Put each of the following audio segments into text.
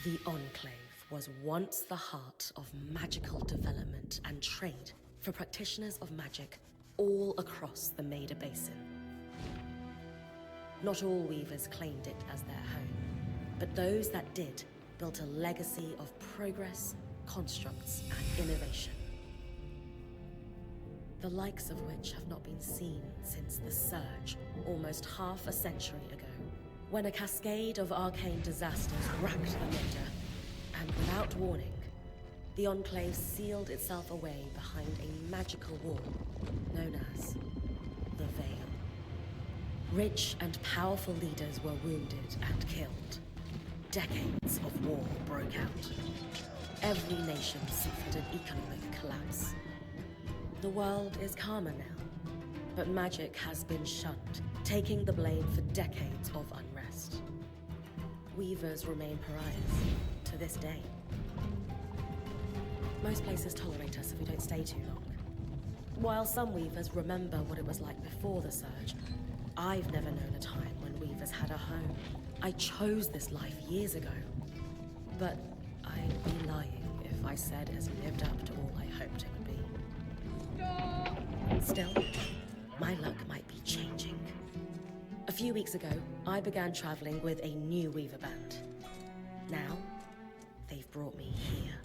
The Enclave was once the heart of magical development and trade for practitioners of magic all across the Maida Basin. Not all weavers claimed it as their home, but those that did built a legacy of progress, constructs, and innovation. The likes of which have not been seen since the Surge, almost half a century ago, when a cascade of arcane disasters racked the Maida, and without warning, the Enclave sealed itself away behind a magical wall known as the Veil. Rich and powerful leaders were wounded and killed. Decades of war broke out. Every nation suffered an economic collapse. The world is calmer now, but magic has been shunned, taking the blame for decades of unrest. Weavers remain pariahs to this day. Most places tolerate us if we don't stay too long. While some weavers remember what it was like before the Surge, I've never known a time when weavers had a home. I chose this life years ago, but I'd be lying if I said it has lived up to all I hoped it would be. Still, my luck might be changing. A few weeks ago, I began traveling with a new weaver band. Now, they've brought me here,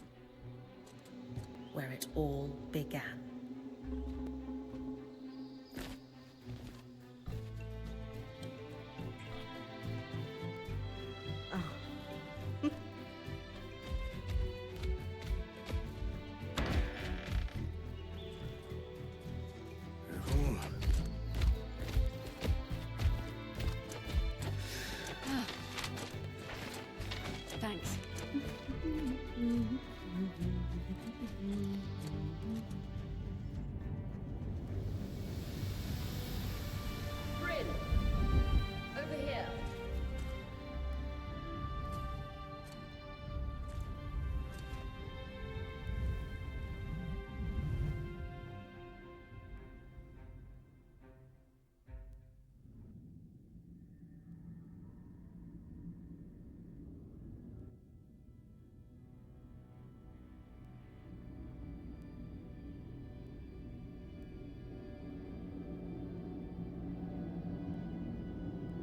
where it all began. Thanks. Bryn! Over here!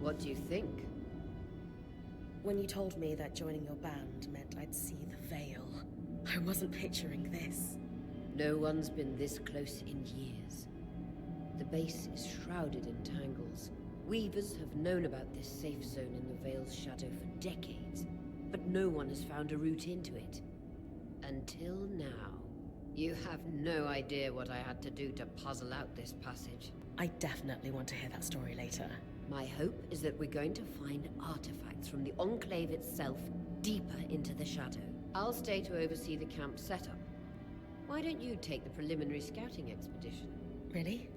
What do you think? When you told me that joining your band meant I'd see the Veil, I wasn't picturing this. No one's been this close in years. The base is shrouded in tangles. Weavers have known about this safe zone in the Veil's shadow for decades, but no one has found a route into it. Until now. You have no idea what I had to do to puzzle out this passage. I definitely want to hear that story later. My hope is that we're going to find artifacts from the Enclave itself deeper into the shadow. I'll stay to oversee the camp setup. Why don't you take the preliminary scouting expedition? Really?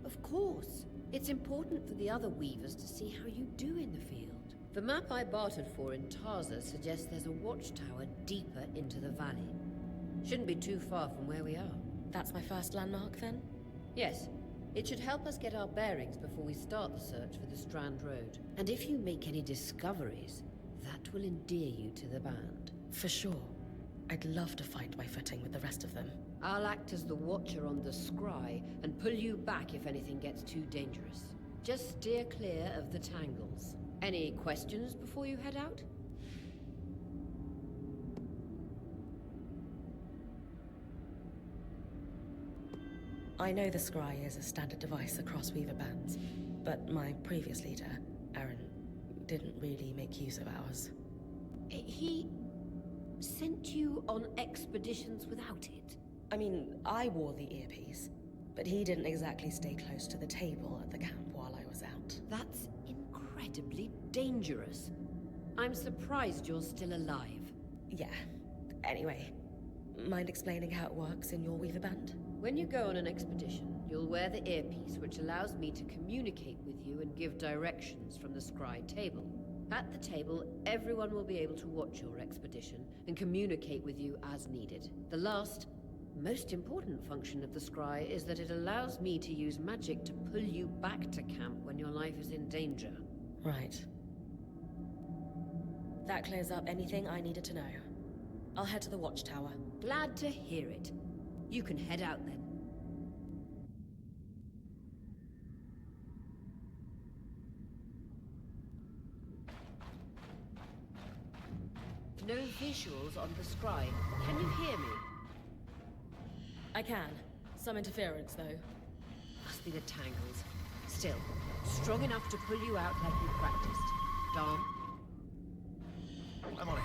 Of course. It's important for the other weavers to see how you do in the field. The map I bartered for in Tarza suggests there's a watchtower deeper into the valley. Shouldn't be too far from where we are. That's my first landmark, then? Yes. It should help us get our bearings before we start the search for the Strand Road. And if you make any discoveries, that will endear you to the band. For sure. I'd love to find my footing with the rest of them. I'll act as the watcher on the scry and pull you back if anything gets too dangerous. Just steer clear of the tangles. Any questions before you head out? I know the scry is a standard device across weaver bands, but my previous leader, Aaron, didn't really make use of ours. He sent you on expeditions without it? I mean, I wore the earpiece, but he didn't exactly stay close to the table at the camp while I was out. That's incredibly dangerous. I'm surprised you're still alive. Yeah. Anyway, mind explaining how it works in your weaver band? When you go on an expedition, you'll wear the earpiece, which allows me to communicate with you and give directions from the scry table. At the table, everyone will be able to watch your expedition and communicate with you as needed. The last, most important function of the scry is that it allows me to use magic to pull you back to camp when your life is in danger. Right. That clears up anything I needed to know. I'll head to the watchtower. Glad to hear it. You can head out then. No visuals on the scribe. Can you hear me? I can. Some interference, though. Must be the tangles. Still, strong enough to pull you out like we practiced. Dom? I'm on it.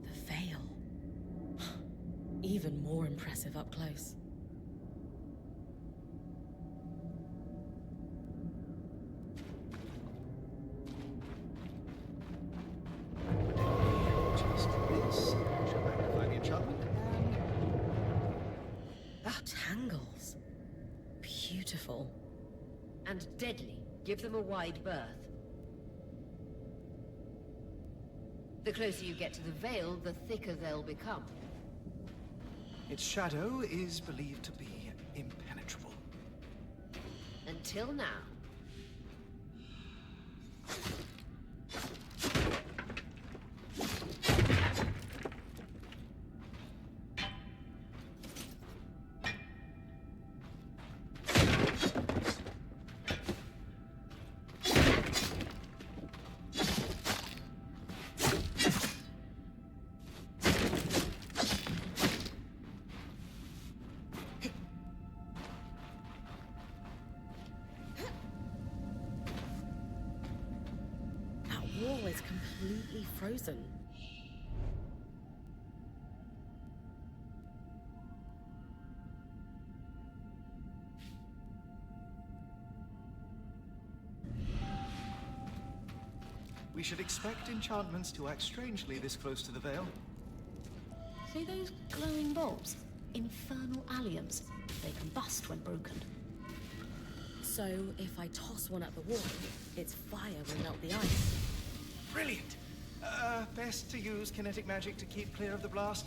The veil. Even more impressive up close. Just this. Shall magnify the enchantment. Tangles. Beautiful. And deadly. Give them a wide berth. The closer you get to the veil, the thicker they'll become. Its shadow is believed to be impenetrable. Until now. Wall is completely frozen. We should expect enchantments to act strangely this close to the veil. See those glowing bulbs? Infernal alliums. They combust when broken. So, if I toss one at the wall, its fire will melt the ice. Brilliant! Best to use kinetic magic to keep clear of the blast.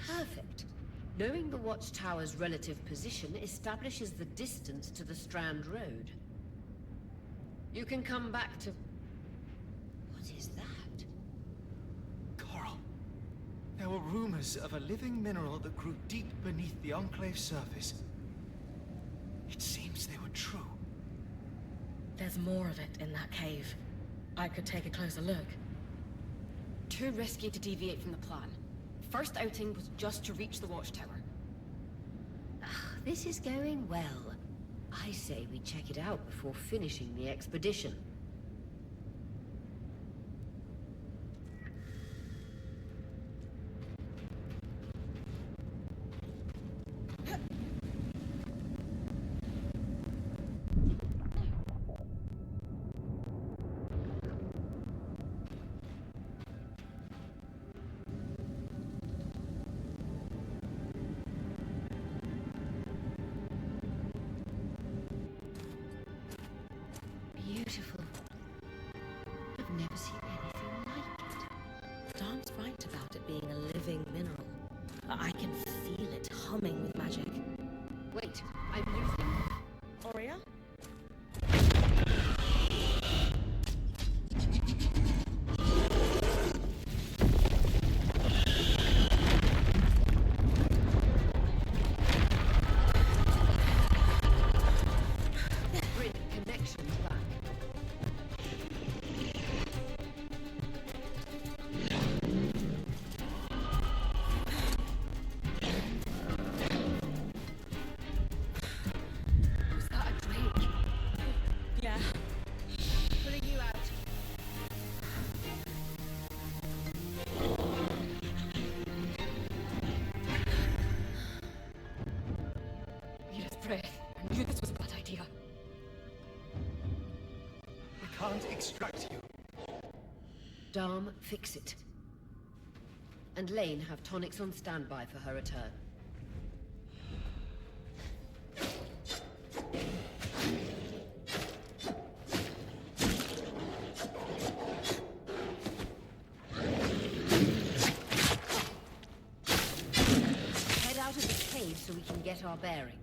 Perfect. Knowing the watchtower's relative position establishes the distance to the Strand Road. You can come back to... What is that? Coral. There were rumors of a living mineral that grew deep beneath the Enclave's surface. It seems they were true. There's more of it in that cave. I could take a closer look. Too risky to deviate from the plan. First outing was just to reach the watchtower. This is going well. I say we check it out before finishing the expedition. Beautiful. I've never seen anything like it. Dom's right about it being a living mineral. I can feel it humming with magic. Wait, I'm losing... Aurea? Grid connections back. Pray, I knew this was a bad idea. We can't extract you. Dharm, fix it. And Lane, have tonics on standby for her return. Head out of the cave so we can get our bearings.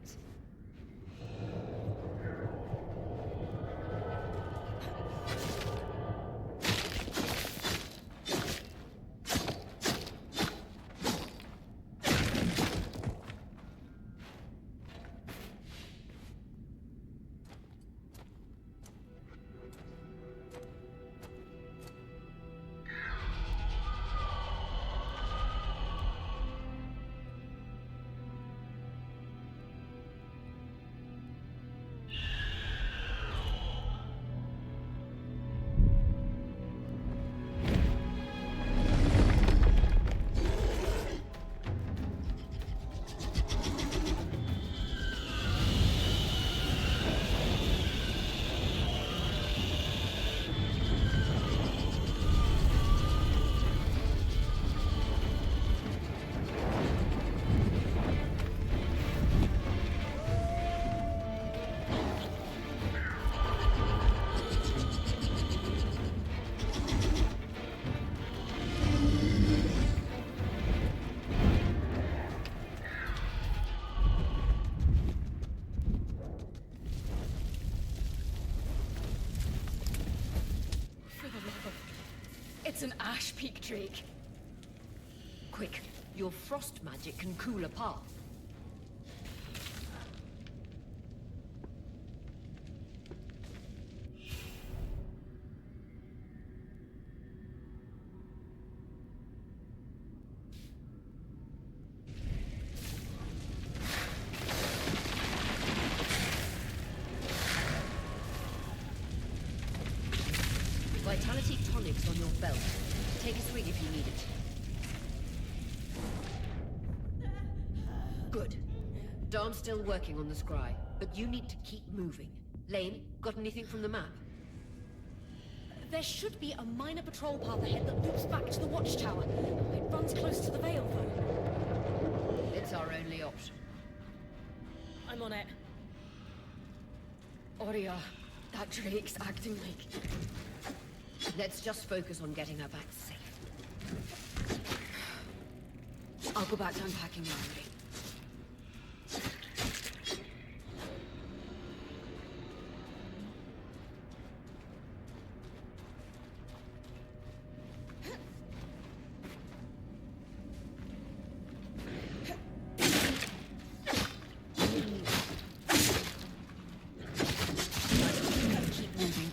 It's an Ash Peak Drake. Quick, your frost magic can cool a path. Vitality tonics on your belt. Take a swig if you need it. Good. Darn's still working on the scry, but you need to keep moving. Lane, got anything from the map? There should be a minor patrol path ahead that loops back to the watchtower. It runs close to the Vale, though. It's our only option. I'm on it. Aurea, that Drake's acting like... Let's just focus on getting her back safe. I'll go back to unpacking now, Marie. Keep moving.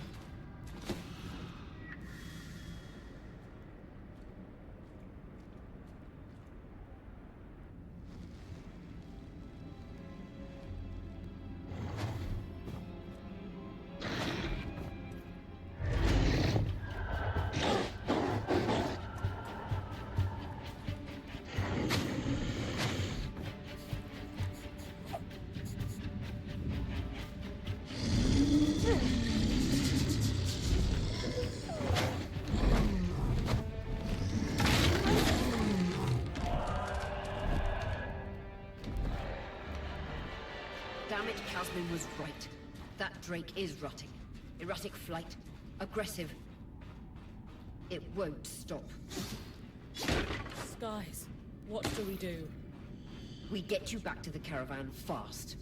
Damn it, Casman was right. That Drake is rutting. Erratic flight. Aggressive. It won't stop. Skies, what do we do? We get you back to the caravan fast.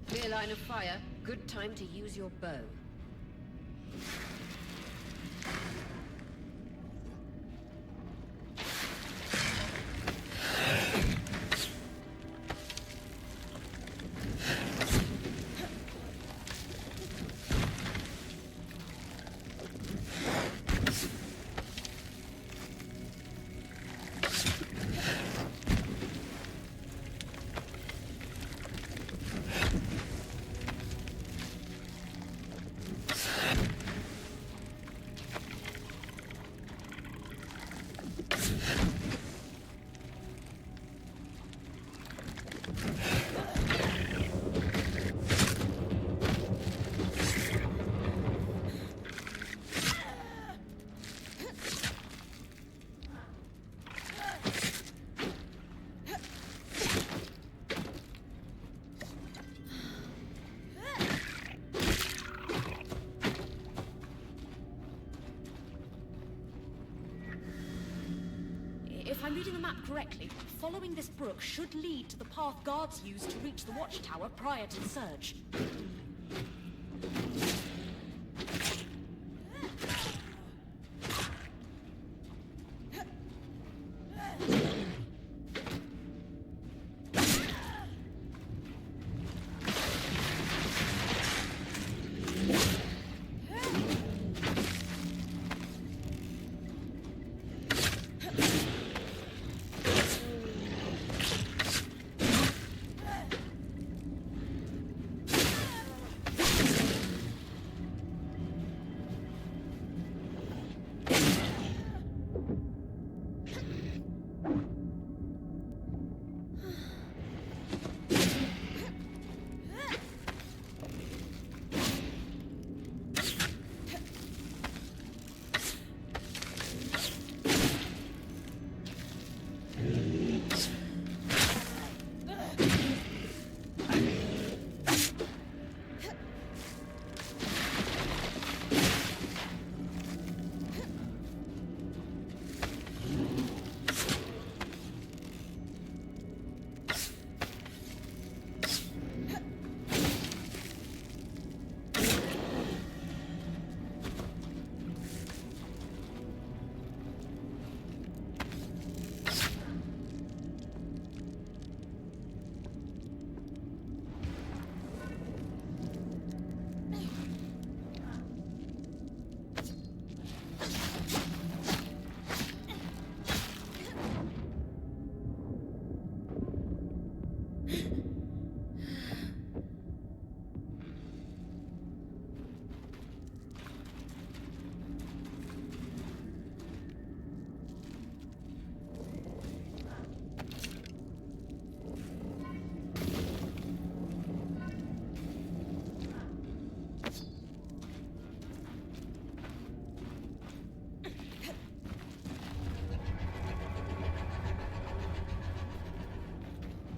Clear line of fire. Good time to use your bow. I'm reading the map correctly, following this brook should lead to the path guards used to reach the watchtower prior to the surge.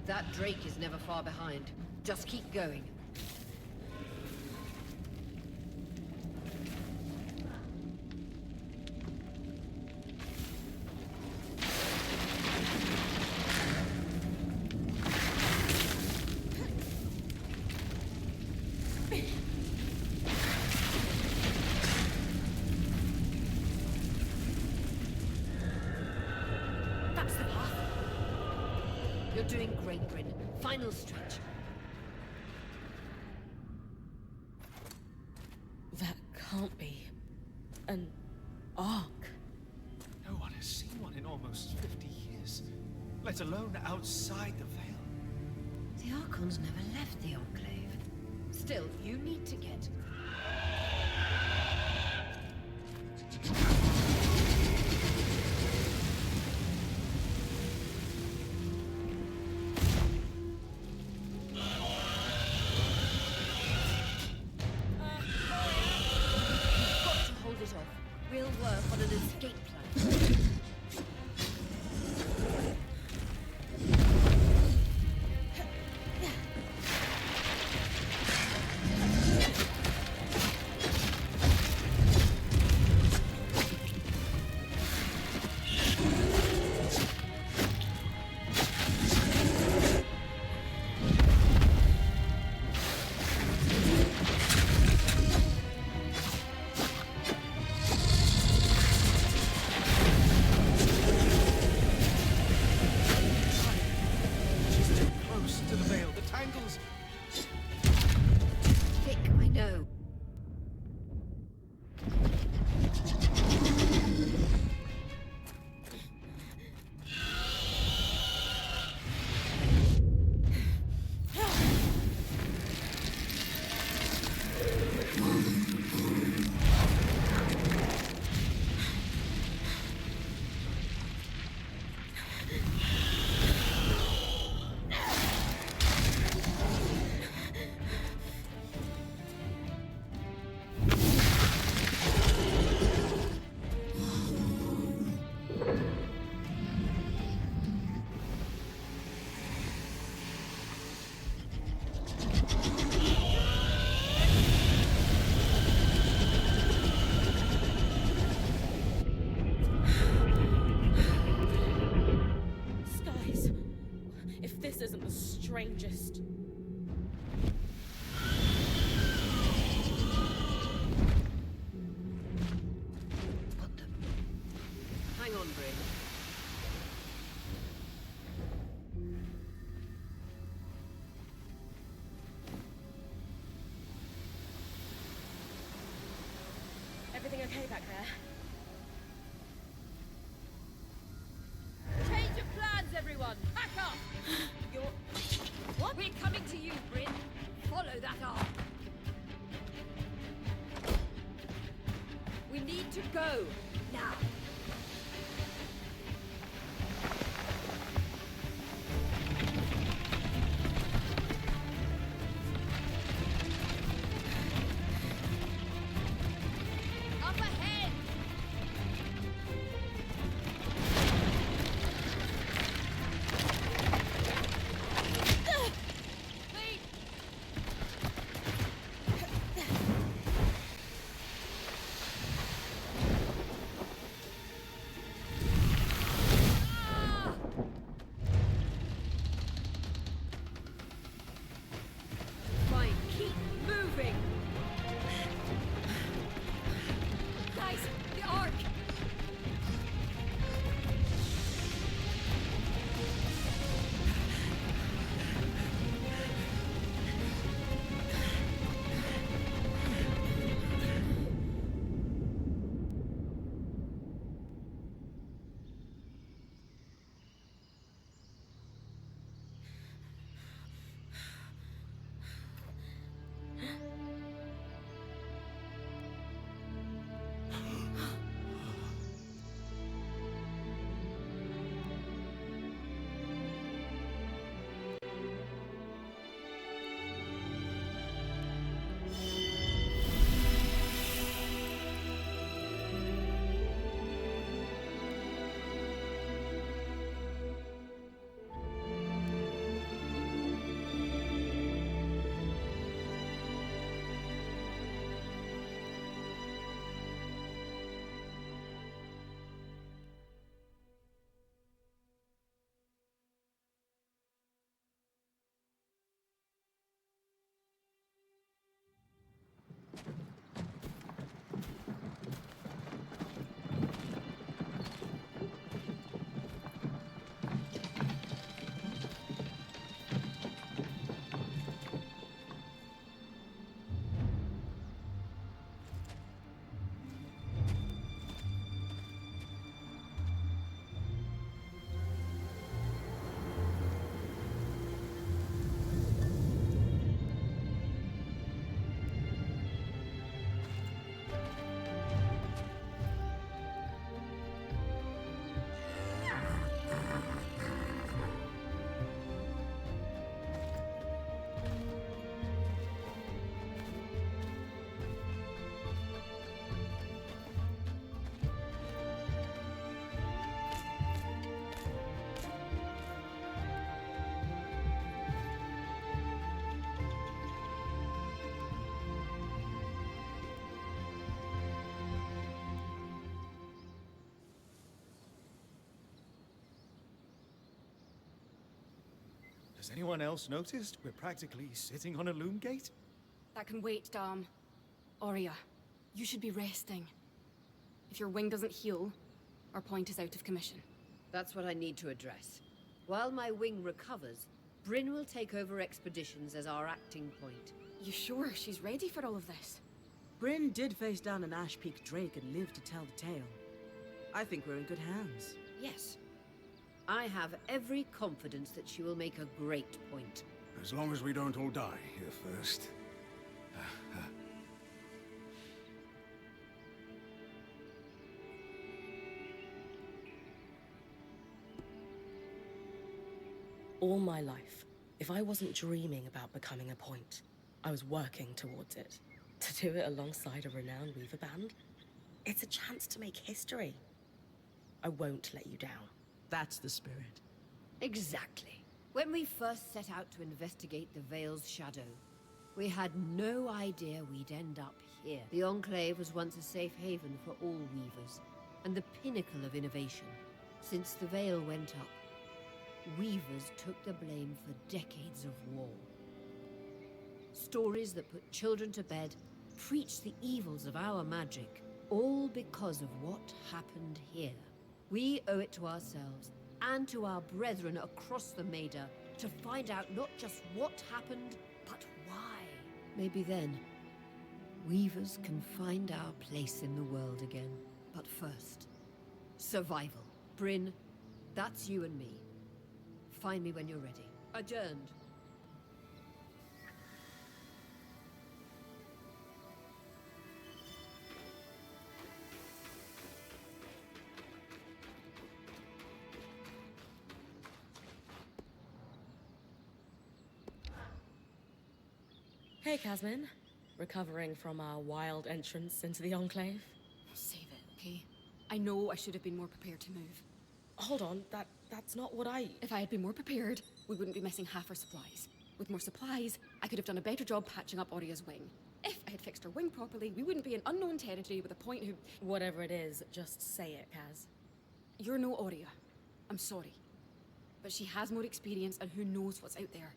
That Drake is never far behind. Just keep going. That's the path. You're doing great, Bryn. Final stretch. That can't be an ark. No one has seen one in almost 50 years, let alone outside the Veil. The Archons never left the Enclave. Still, you need to get... We'll work on an escape plan. Thick, I know. okay back there? Change of plans, everyone! Pack up! What? We're coming to you, Bryn. Follow that arc. We need to go, now. Up ahead! Wait! Ah! Fine, keep moving! Guys, the arc! Has anyone else noticed we're practically sitting on a loom gate? That can wait, Dom. Arya, you should be resting. If your wing doesn't heal, our point is out of commission. That's what I need to address. While my wing recovers, Bryn will take over expeditions as our acting point. You sure she's ready for all of this? Bryn did face down an Ash Peak Drake and lived to tell the tale. I think we're in good hands. Yes. I have every confidence that she will make a great point. As long as we don't all die here first. All my life, if I wasn't dreaming about becoming a point, I was working towards it. To do it alongside a renowned Weaver band, it's a chance to make history. I won't let you down. That's the spirit. Exactly. When we first set out to investigate the Veil's shadow, we had no idea we'd end up here. The Enclave was once a safe haven for all Weavers, and the pinnacle of innovation. Since the Veil went up, Weavers took the blame for decades of war. Stories that put children to bed, preached the evils of our magic, all because of what happened here. We owe it to ourselves and to our brethren across the Maida to find out not just what happened, but why. Maybe then, Weavers can find our place in the world again. But first, survival. Bryn, that's you and me. Find me when you're ready. Adjourned. Hey, Casmin. Recovering from our wild entrance into the Enclave? Save it, okay? I know I should have been more prepared to move. Hold on, that's not what I... If I had been more prepared, we wouldn't be missing half our supplies. With more supplies, I could have done a better job patching up Oria's wing. If I had fixed her wing properly, we wouldn't be in unknown territory with a point who... Whatever it is, just say it, Kaz. You're no Oria. I'm sorry. But she has more experience and who knows what's out there.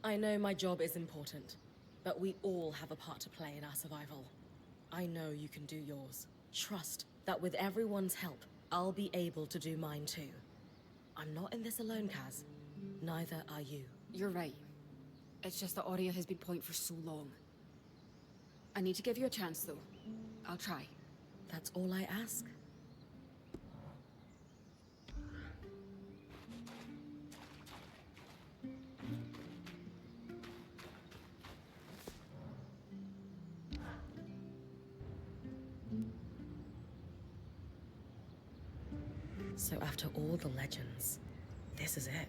I know my job is important, but we all have a part to play in our survival. I know you can do yours. Trust that with everyone's help, I'll be able to do mine too. I'm not in this alone, Kaz. Neither are you. You're right. It's just that Oria has been point for so long. I need to give you a chance, though. I'll try. That's all I ask. So after all the legends, this is it.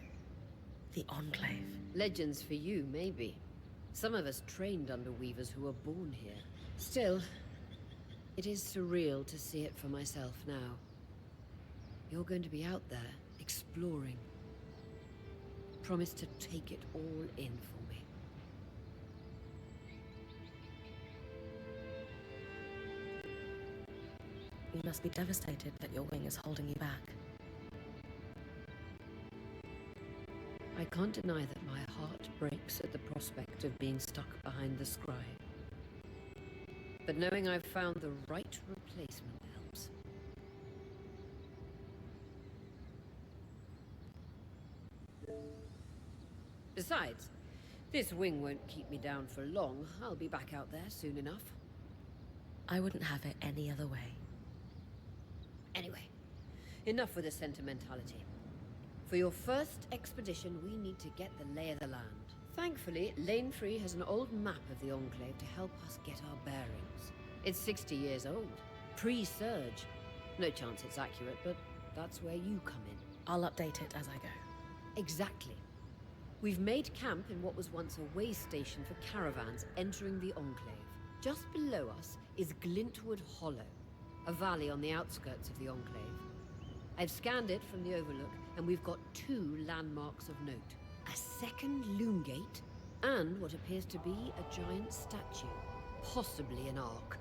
The Enclave. Legends for you, maybe. Some of us trained under weavers who were born here. Still, it is surreal to see it for myself now. You're going to be out there, exploring. Promise to take it all in for me. You must be devastated that your wing is holding you back. I can't deny that my heart breaks at the prospect of being stuck behind the scribe. But knowing I've found the right replacement helps. Besides, this wing won't keep me down for long. I'll be back out there soon enough. I wouldn't have it any other way. Anyway, enough with the sentimentality. For your first expedition, we need to get the lay of the land. Thankfully, Lane Free has an old map of the Enclave to help us get our bearings. It's 60 years old. Pre-Surge. No chance it's accurate, but that's where you come in. I'll update it as I go. Exactly. We've made camp in what was once a way station for caravans entering the Enclave. Just below us is Glintwood Hollow, a valley on the outskirts of the Enclave. I've scanned it from the overlook, and we've got 2 landmarks of note. A second loom gate, and what appears to be a giant statue, possibly an ark.